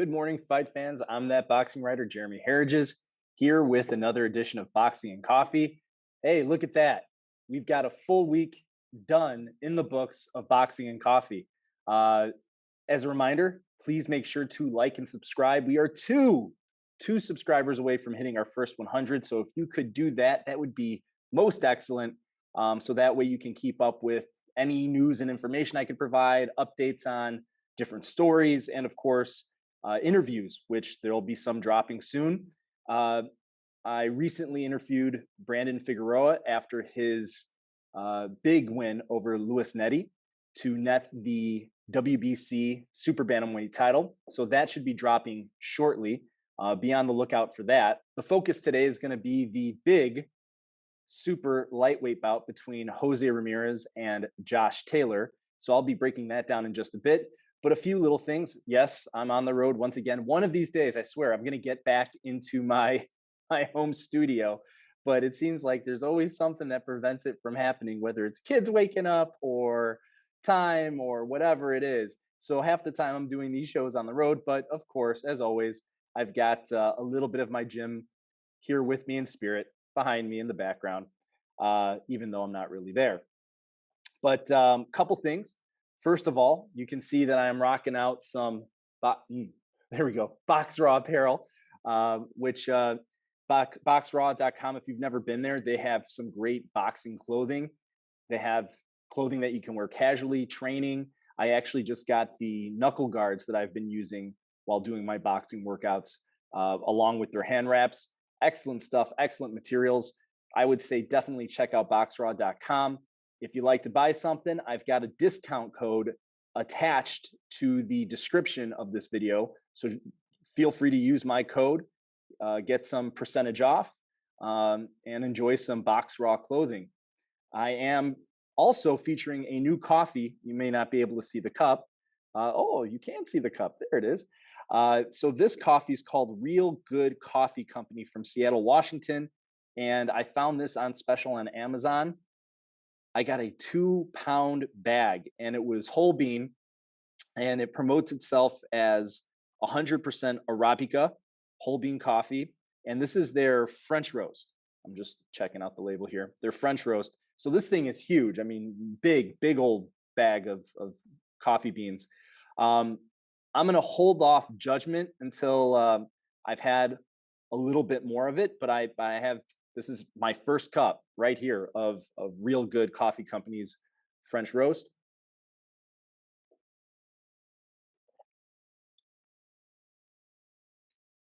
Good morning, fight fans. I'm that boxing writer, Jeremy Harridges, here with another edition of Boxing and Coffee. Hey, look at that. We've got a full week done in the books of Boxing and Coffee. Uh, as a reminder, please make sure to like and subscribe. We are two subscribers away from hitting our first 100. So if you could do that, that would be most excellent. So that way you can keep up with any news and information I could provide, updates on different stories, and of course, interviews, which there will be some dropping soon. I recently interviewed Brandon Figueroa after his big win over Luis Netti to net the WBC Super Bantamweight title. So that should be dropping shortly. Be on the lookout for that. The focus today is going to be the big super lightweight bout between Jose Ramirez and Josh Taylor. So I'll be breaking that down in just a bit. But a few little things. Yes, I'm on the road once again. One of these days, I swear, I'm going to get back into my home studio. But it seems like there's always something that prevents it from happening, whether it's kids waking up or time or whatever it is. So half the time I'm doing these shows on the road. But of course, as always, I've got a little bit of my gym here with me in spirit, behind me in the background, even though I'm not really there. But couple things. First of all, you can see that I am rocking out some, there we go, Box Raw apparel, which boxraw.com, if you've never been there, they have some great boxing clothing. They have clothing that you can wear casually, training. I actually just got the knuckle guards that I've been using while doing my boxing workouts, along with their hand wraps. Excellent stuff, excellent materials. I would say definitely check out boxraw.com. If you like to buy something, I've got a discount code attached to the description of this video. So feel free to use my code, get some percentage off, and enjoy some Box Raw clothing. I am also featuring a new coffee. You may not be able to see the cup. Oh, you can see the cup. There it is. So this coffee is called Real Good Coffee Company from Seattle, Washington. And I found this on special on Amazon. I got a 2-pound bag and it was whole bean, and it promotes itself as 100% Arabica whole bean coffee. And this is their French roast. I'm just checking out the label here. Their French roast. So this thing is huge. I mean, big old bag of coffee beans. I'm going to hold off judgment until I've had a little bit more of it, but I have, this is my first cup right here of Real Good Coffee Company's French roast.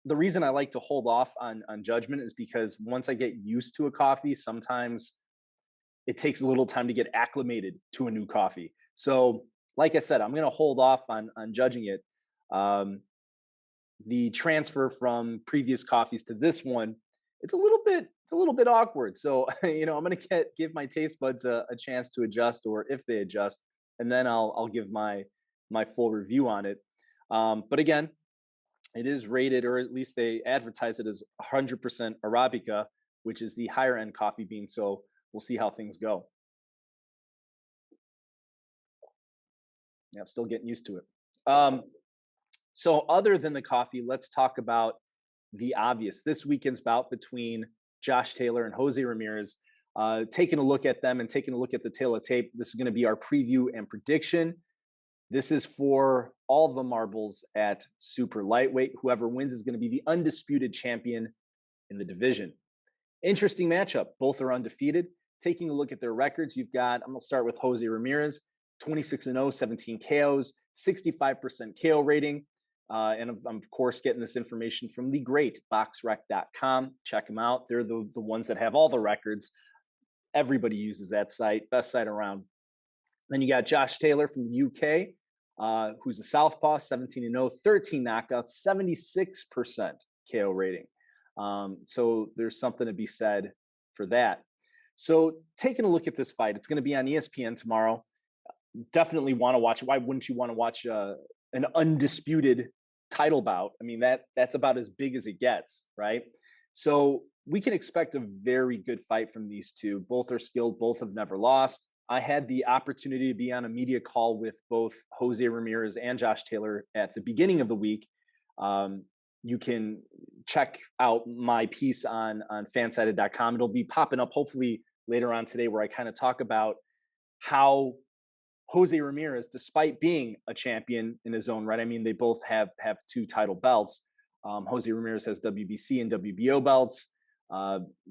The reason I like to hold off on judgment is because once I get used to a coffee, sometimes it takes a little time to get acclimated to a new coffee. So like I said, I'm going to hold off on judging it. The transfer from previous coffees to this one, it's a little bit awkward. So, I'm going to give my taste buds a chance to adjust, or if they adjust, and then I'll give my full review on it. But again, it is rated, or at least they advertise it as 100% Arabica, which is the higher end coffee bean. So we'll see how things go. Yeah, I'm still getting used to it. So other than the coffee, let's talk about the obvious. This weekend's bout between Josh Taylor and Jose Ramirez. Taking a look at them and taking a look at the tail of tape, this is going to be our preview and prediction. This is for all the marbles at super lightweight. Whoever wins is going to be the undisputed champion in the division. Interesting matchup. Both are undefeated. Taking a look at their records, I'm going to start with Jose Ramirez, 26-0, 17 KOs, 65% KO rating. And I'm, of course, getting this information from the great boxrec.com. Check them out. They're the ones that have all the records. Everybody uses that site. Best site around. Then you got Josh Taylor from the UK, who's a southpaw, 17-0, 13 knockouts, 76% KO rating. So there's something to be said for that. So taking a look at this fight, it's going to be on ESPN tomorrow. Definitely want to watch it. Why wouldn't you want to watch an undisputed title bout? I mean, that's about as big as it gets, right? So we can expect a very good fight from these two. Both are skilled. Both have never lost. I had the opportunity to be on a media call with both Jose Ramirez and Josh Taylor at the beginning of the week. You can check out my piece on fansided.com. It'll be popping up hopefully later on today, where I kind of talk about how Jose Ramirez, despite being a champion in his own right, I mean, they both have two title belts. Jose Ramirez has WBC and WBO belts.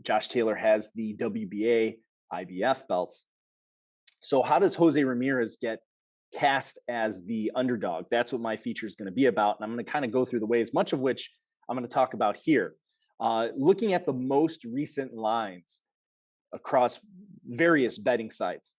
Josh Taylor has the WBA, IBF belts. So how does Jose Ramirez get cast as the underdog? That's what my feature is going to be about. And I'm going to kind of go through the ways, much of which I'm going to talk about here. Looking at the most recent lines across various betting sites.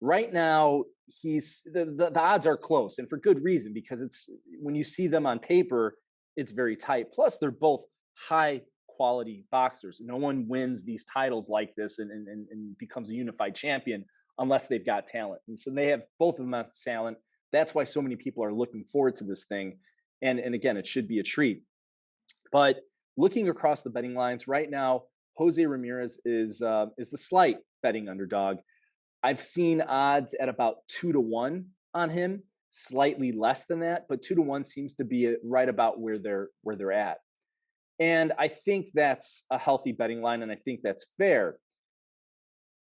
Right now, the odds are close, and for good reason, because it's when you see them on paper, it's very tight. Plus, they're both high quality boxers. No one wins these titles like this and becomes a unified champion unless they've got talent. And so they have both of them have talent. That's why so many people are looking forward to this thing. And again, it should be a treat. But looking across the betting lines right now, Jose Ramirez is the slight betting underdog. I've seen odds at about 2-1 on him, slightly less than that, but 2-1 seems to be right about where they're at. And I think that's a healthy betting line, and I think that's fair.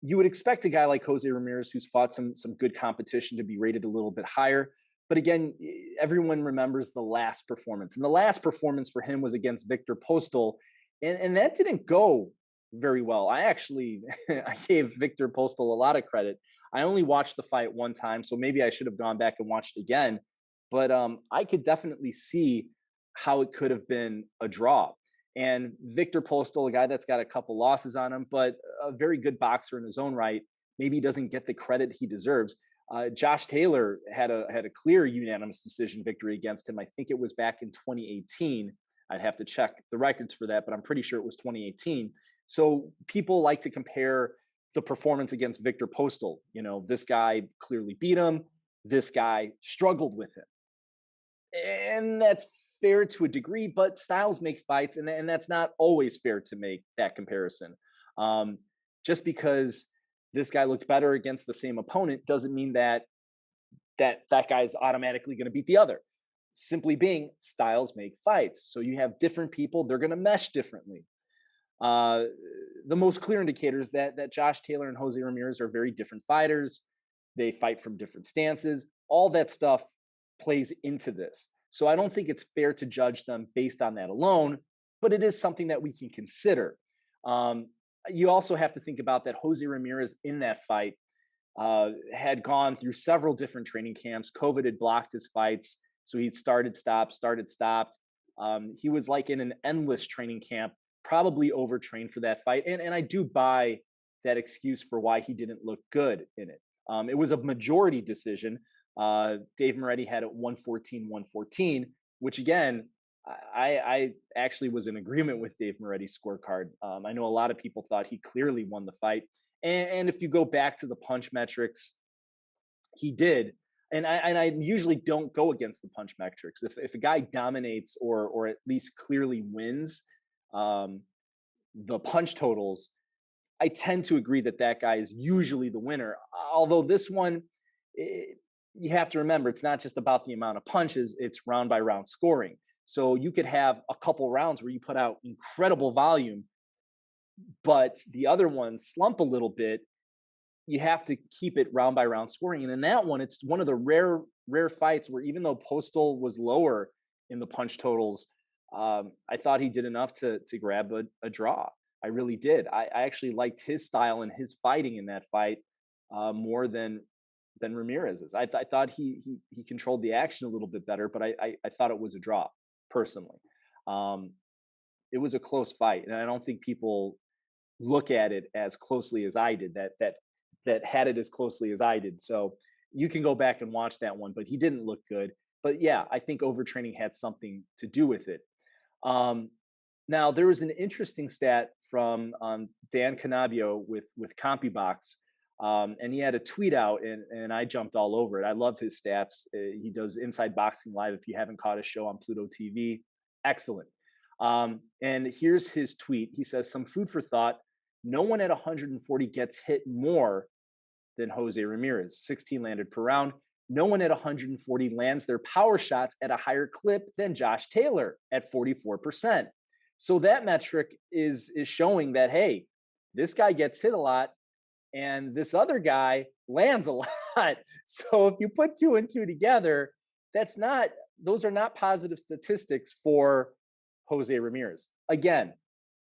You would expect a guy like Jose Ramirez, who's fought some good competition, to be rated a little bit higher. But again, everyone remembers the last performance. And the last performance for him was against Victor Postal. And that didn't go very well. I gave Victor Postal a lot of credit. I only watched the fight one time, so maybe I should have gone back and watched it again. But I could definitely see how it could have been a draw. And Victor Postal, a guy that's got a couple losses on him, but a very good boxer in his own right, maybe doesn't get the credit he deserves. Josh Taylor had a clear unanimous decision victory against him. I think it was back in 2018. I'd have to check the records for that, but I'm pretty sure it was 2018. So people like to compare the performance against Victor Postal. You know, this guy clearly beat him. This guy struggled with him. And that's fair to a degree, but styles make fights, and that's not always fair to make that comparison. Just because this guy looked better against the same opponent doesn't mean that guy is automatically going to beat the other. Simply being, styles make fights. So you have different people, they're going to mesh differently. The most clear indicator is that Josh Taylor and Jose Ramirez are very different fighters. They fight from different stances. All that stuff plays into this. So I don't think it's fair to judge them based on that alone, but it is something that we can consider. You also have to think about that Jose Ramirez in that fight had gone through several different training camps. COVID had blocked his fights. So he started, stopped. He was like in an endless training camp, probably overtrained for that fight. And I do buy that excuse for why he didn't look good in it. It was a majority decision. Dave Moretti had it 114, which again, I actually was in agreement with Dave Moretti's scorecard. I know a lot of people thought he clearly won the fight. And if you go back to the punch metrics, he did. And I usually don't go against the punch metrics. If a guy dominates or at least clearly wins the punch totals, I tend to agree that guy is usually the winner. Although this one, you have to remember, it's not just about the amount of punches, it's round by round scoring. So you could have a couple rounds where you put out incredible volume, but the other ones slump a little bit. You have to keep it round by round scoring. And in that one, it's one of the rare fights where even though Postal was lower in the punch totals, I thought he did enough to grab a draw. I really did. I actually liked his style and his fighting in that fight more than Ramirez's. I thought he controlled the action a little bit better, but I thought it was a draw personally. It was a close fight, and I don't think people look at it as closely as I did. That had it as closely as I did. So you can go back and watch that one, but he didn't look good. But yeah, I think overtraining had something to do with it. Now there was an interesting stat from Dan Canabio with CompuBox. And he had a tweet out and I jumped all over it. I love his stats. He does Inside Boxing Live. If you haven't caught his show on Pluto TV, excellent. And here's his tweet. He says, some food for thought. No one at 140 gets hit more than Jose Ramirez. 16 landed per round. No one at 140 lands their power shots at a higher clip than Josh Taylor at 44%. So that metric is showing that, hey, this guy gets hit a lot and this other guy lands a lot. So if you put two and two together, those are not positive statistics for Jose Ramirez. Again,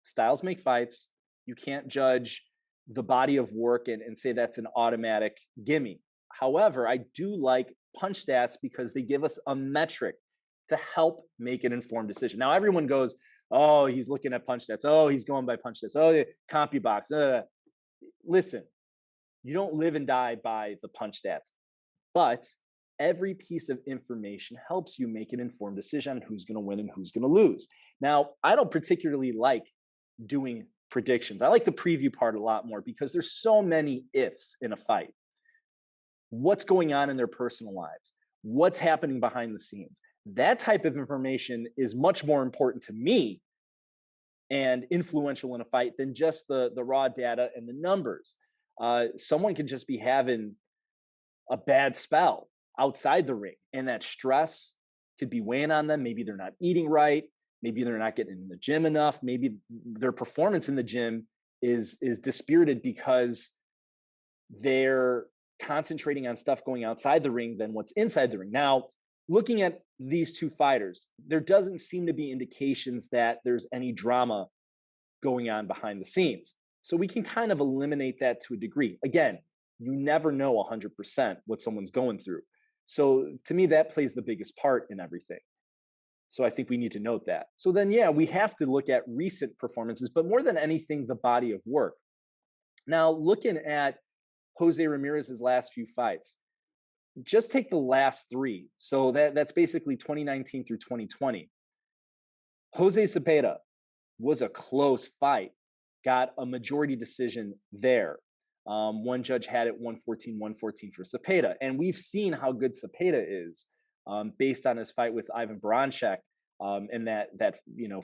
styles make fights. You can't judge the body of work and say that's an automatic gimme. However, I do like punch stats because they give us a metric to help make an informed decision. Now, everyone goes, oh, he's looking at punch stats. Oh, he's going by punch stats. Oh, CompuBox. Listen, you don't live and die by the punch stats, but every piece of information helps you make an informed decision on who's going to win and who's going to lose. Now, I don't particularly like doing predictions. I like the preview part a lot more because there's so many ifs in a fight. What's going on in their personal lives? What's happening behind the scenes? That type of information is much more important to me and influential in a fight than just the raw data and the numbers. Someone could just be having a bad spell outside the ring, and that stress could be weighing on them. Maybe they're not eating right. Maybe they're not getting in the gym enough. Maybe their performance in the gym is dispirited because they're concentrating on stuff going outside the ring than what's inside the ring. Now, looking at these two fighters, there doesn't seem to be indications that there's any drama going on behind the scenes. So we can kind of eliminate that to a degree. Again, you never know 100% what someone's going through. So to me, that plays the biggest part in everything. So I think we need to note that. So then, yeah, we have to look at recent performances, but more than anything, the body of work. Now, looking at Jose Ramirez's last few fights, just take the last three. So that's basically 2019 through 2020. Jose Cepeda was a close fight, got a majority decision there. One judge had it 114 for Cepeda. And we've seen how good Cepeda is based on his fight with Ivan Baranchek and that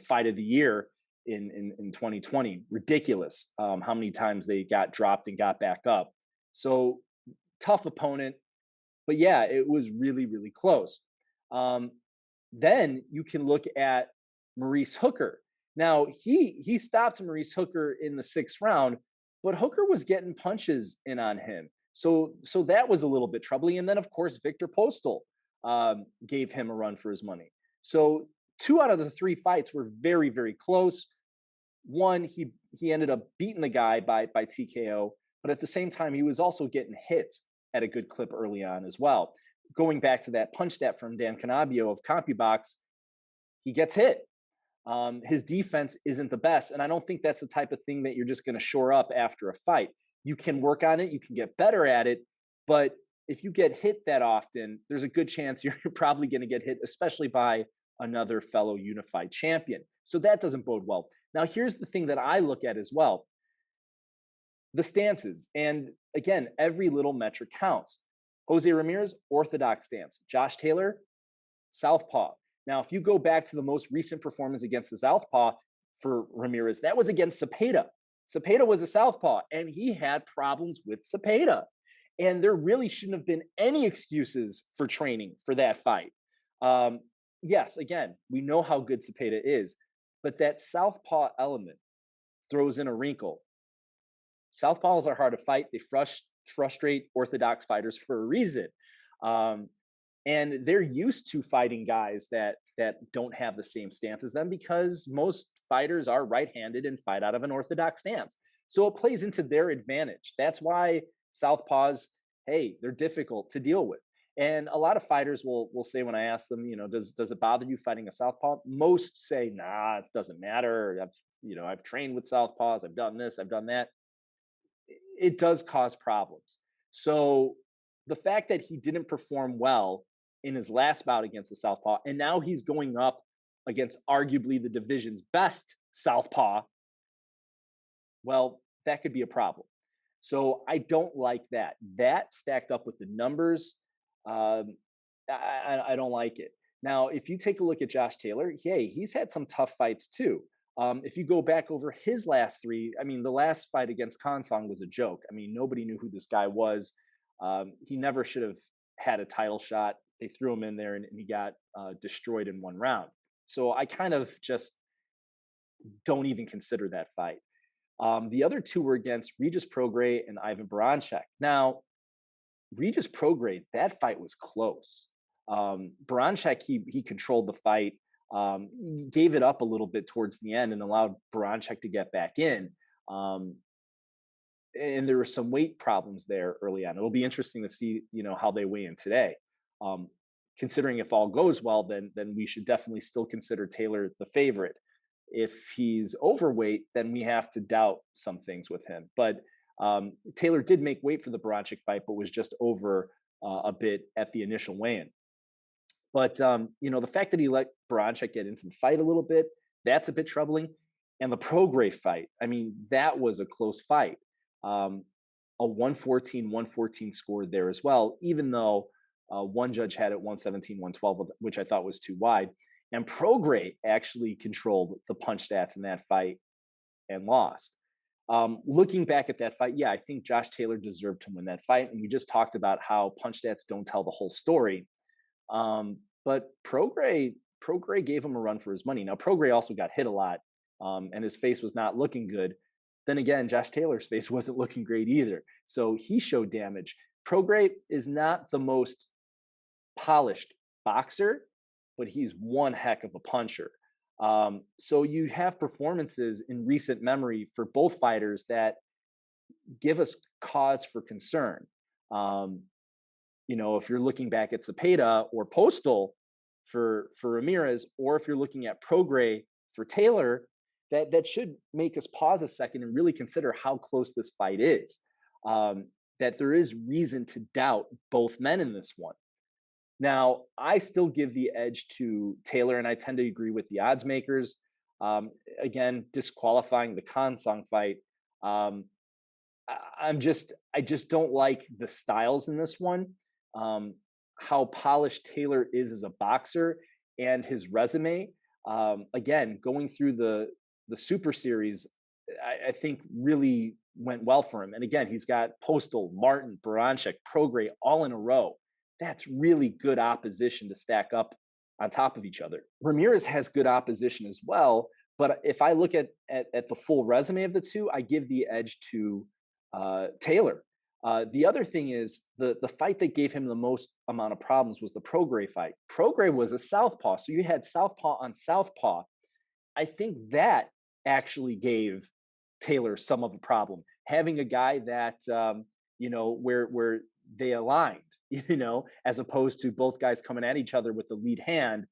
fight of the year in 2020. Ridiculous how many times they got dropped and got back up. So tough opponent. But yeah, it was really, really close. Then you can look at Maurice Hooker. Now, he stopped Maurice Hooker in the 6th round, but Hooker was getting punches in on him. So that was a little bit troubling. And then, of course, Victor Postal gave him a run for his money. So 2 out of the 3 fights were very, very close. One, he ended up beating the guy by TKO, but at the same time, he was also getting hit at a good clip early on as well. Going back to that punch stat from Dan Canabio of CompuBox, he gets hit. His defense isn't the best, and I don't think that's the type of thing that you're just going to shore up after a fight. You can work on it, you can get better at it, but if you get hit that often, there's a good chance you're probably going to get hit, especially by another fellow unified champion. So that doesn't bode well. Now, here's the thing that I look at as well. The stances. And again, every little metric counts. Jose Ramirez, orthodox stance. Josh Taylor, southpaw. Now, if you go back to the most recent performance against the southpaw for Ramirez, that was against Cepeda. Cepeda was a southpaw, and he had problems with Cepeda. And there really shouldn't have been any excuses for training for that fight. Yes, again, we know how good Cepeda is, but that southpaw element throws in a wrinkle. Southpaws are hard to fight. They frustrate orthodox fighters for a reason. And they're used to fighting guys that don't have the same stance as them because most fighters are right-handed and fight out of an orthodox stance. So it plays into their advantage. That's why southpaws, hey, they're difficult to deal with. And a lot of fighters will say when I ask them, does it bother you fighting a southpaw? Most say, nah, it doesn't matter. I've trained with southpaws. I've done this. I've done that. It does cause problems. So the fact that he didn't perform well in his last bout against the southpaw, and now he's going up against arguably the division's best southpaw, well, that could be a problem. So I don't like that. That stacked up with the numbers, I don't like it. Now, if you take a look at Josh Taylor, he's had some tough fights too. If you go back over his last 3, the last fight against Kansang was a joke. Nobody knew who this guy was. He never should have had a title shot. They threw him in there, and he got destroyed in 1 round. So I kind of just don't even consider that fight. The other two were against Regis Prograis and Ivan Baranchek. Now, Regis Prograis, that fight was close. Baranchek, he controlled the fight. He gave it up a little bit towards the end and allowed Baranchek to get back in. Um, and there were some weight problems there early on. It'll be interesting to see, how they weigh in today. Um, Considering if all goes well, then we should definitely still consider Taylor the favorite. If he's overweight, then we have to doubt some things with him. But Taylor did make weight for the Baranchik fight, but was just over a bit at the initial weigh-in. But the fact that he let Baranchik get into the fight a little bit, that's a bit troubling. And the Prograis fight, I mean, that was a close fight. Um, a 114-114 score there as well, even though one judge had it 117-112, which I thought was too wide. And Prograis actually controlled the punch stats in that fight and lost. Looking back at that fight, yeah, I think Josh Taylor deserved to win that fight. And we just talked about how punch stats don't tell the whole story. But Prograis gave him a run for his money. Now, Prograis also got hit a lot, and his face was not looking good. Then again, Josh Taylor's face wasn't looking great either. So he showed damage. Prograis is not the most polished boxer, but he's one heck of a puncher. So you have performances in recent memory for both fighters that give us cause for concern. Um, if you're looking back at Cepeda or Postal for Ramirez, or if you're looking at Prograis for Taylor, that should make us pause a second and really consider how close this fight is. That there is reason to doubt both men in this one. Now, I still give the edge to Taylor, and I tend to agree with the odds makers. Again, disqualifying the Song fight. I just don't like the styles in this one. How polished Taylor is as a boxer and his resume. Again, going through the Super Series, I think really went well for him. And again, he's got Postal, Martin, Baranchik, Prograis all in a row. That's really good opposition to stack up on top of each other. Ramirez has good opposition as well, but if I look at the full resume of the two, I give the edge to Taylor. The other thing is the fight that gave him the most amount of problems was the Prograis fight. Prograis was a southpaw, so you had southpaw on southpaw. I think that actually gave Taylor some of a problem. Having a guy that where they aligned, as opposed to both guys coming at each other with the lead hand.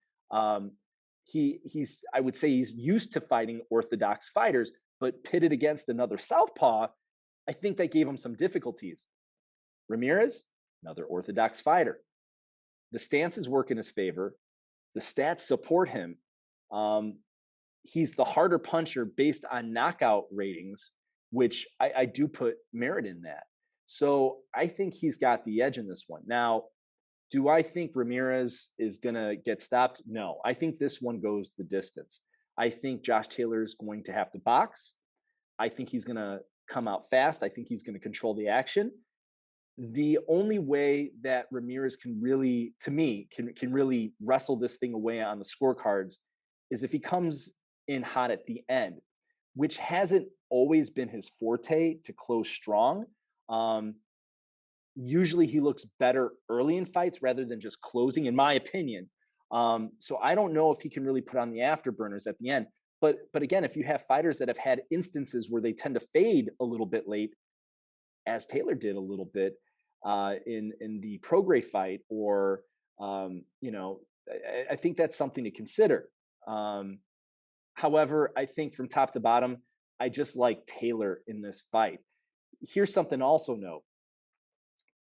He's I would say he's used to fighting orthodox fighters, but pitted against another southpaw, I think that gave him some difficulties. Ramirez, another orthodox fighter. The stances work in his favor. The stats support him. He's the harder puncher based on knockout ratings, which I do put merit in that. So I think he's got the edge in this one. Now, do I think Ramirez is going to get stopped? No. I think this one goes the distance. I think Josh Taylor is going to have to box. I think he's going to come out fast. I think he's going to control the action. The only way that Ramirez can really, to me, can really wrestle this thing away on the scorecards is if he comes in hot at the end, which hasn't always been his forte to close strong. Usually he looks better early in fights rather than just closing, in my opinion. So I don't know if he can really put on the afterburners at the end. But again, if you have fighters that have had instances where they tend to fade a little bit late, as Taylor did a little bit in the Prograis fight, or I think that's something to consider. However, I think from top to bottom, I just like Taylor in this fight. Here's something also note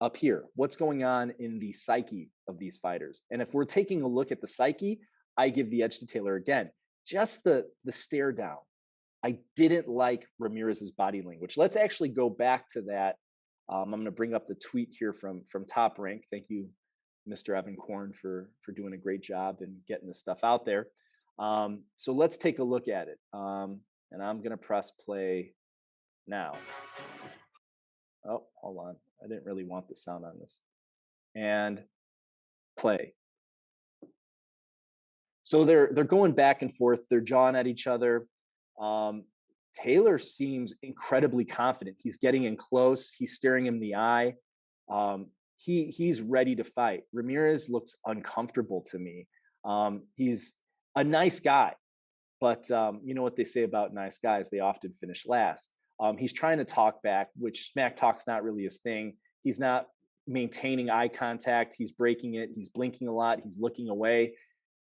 up here. What's going on in the psyche of these fighters? And if we're taking a look at the psyche, I give the edge to Taylor again. Just the stare down. I didn't like Ramirez's body language. Let's actually go back to that. I'm going to bring up the tweet here from Top Rank. Thank you, Mr. Evan Korn, for doing a great job and getting this stuff out there. So let's take a look at it. And I'm going to press play now. Oh, hold on. I didn't really want the sound on this. And play. So they're going back and forth. They're jawing at each other. Um, Taylor seems incredibly confident. He's getting in close. He's staring him in the eye. He's ready to fight. Ramirez looks uncomfortable to me. He's a nice guy, but you know what they say about nice guys? They often finish last. He's trying to talk back, which smack talk's not really his thing. He's not maintaining eye contact. He's breaking it. He's blinking a lot. He's looking away.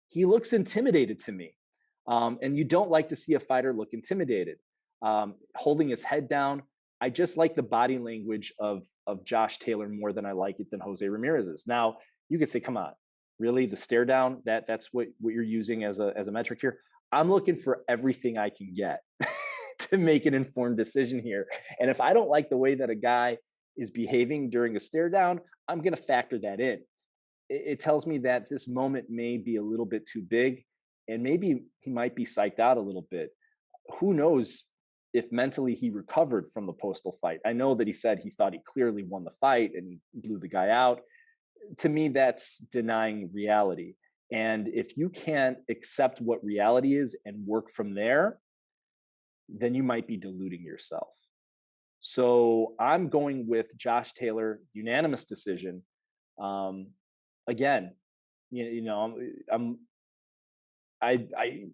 He looks intimidated to me. And you don't like to see a fighter look intimidated, holding his head down. I just like the body language of Josh Taylor more than I like it than Jose Ramirez's. Now, you could say, come on, really? The stare down, that's what you're using as a metric here. I'm looking for everything I can get to make an informed decision here. And if I don't like the way that a guy is behaving during a stare down, I'm going to factor that in. It tells me that this moment may be a little bit too big, and maybe he might be psyched out a little bit. Who knows if mentally he recovered from the Postal fight? I know that he said he thought he clearly won the fight and he blew the guy out. To me, that's denying reality. And if you can't accept what reality is and work from there, then you might be deluding yourself. So I'm going with Josh Taylor, unanimous decision. Again,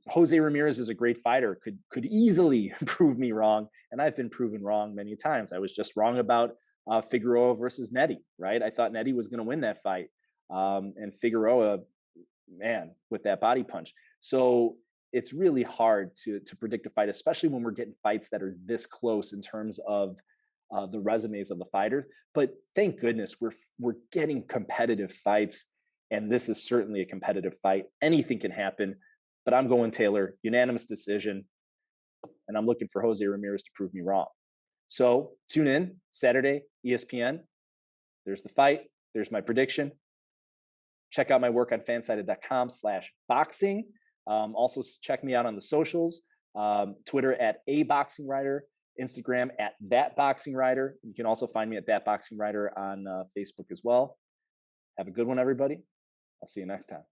Jose Ramirez is a great fighter, could easily prove me wrong, and I've been proven wrong many times. I was just wrong about Figueroa versus Nettie, right? I thought Nettie was going to win that fight, and Figueroa, man, with that body punch. So it's really hard to predict a fight, especially when we're getting fights that are this close in terms of the resumes of the fighters. But thank goodness we're getting competitive fights, and this is certainly a competitive fight. Anything can happen, but I'm going Taylor, unanimous decision, and I'm looking for Jose Ramirez to prove me wrong. So tune in Saturday, ESPN. There's the fight. There's my prediction. Check out my work on fansided.com/boxing. Also check me out on the socials, Twitter at @aboxingwriter, Instagram at @thatboxingwriter. You can also find me at @thatboxingwriter on Facebook as well. Have a good one, everybody. I'll see you next time.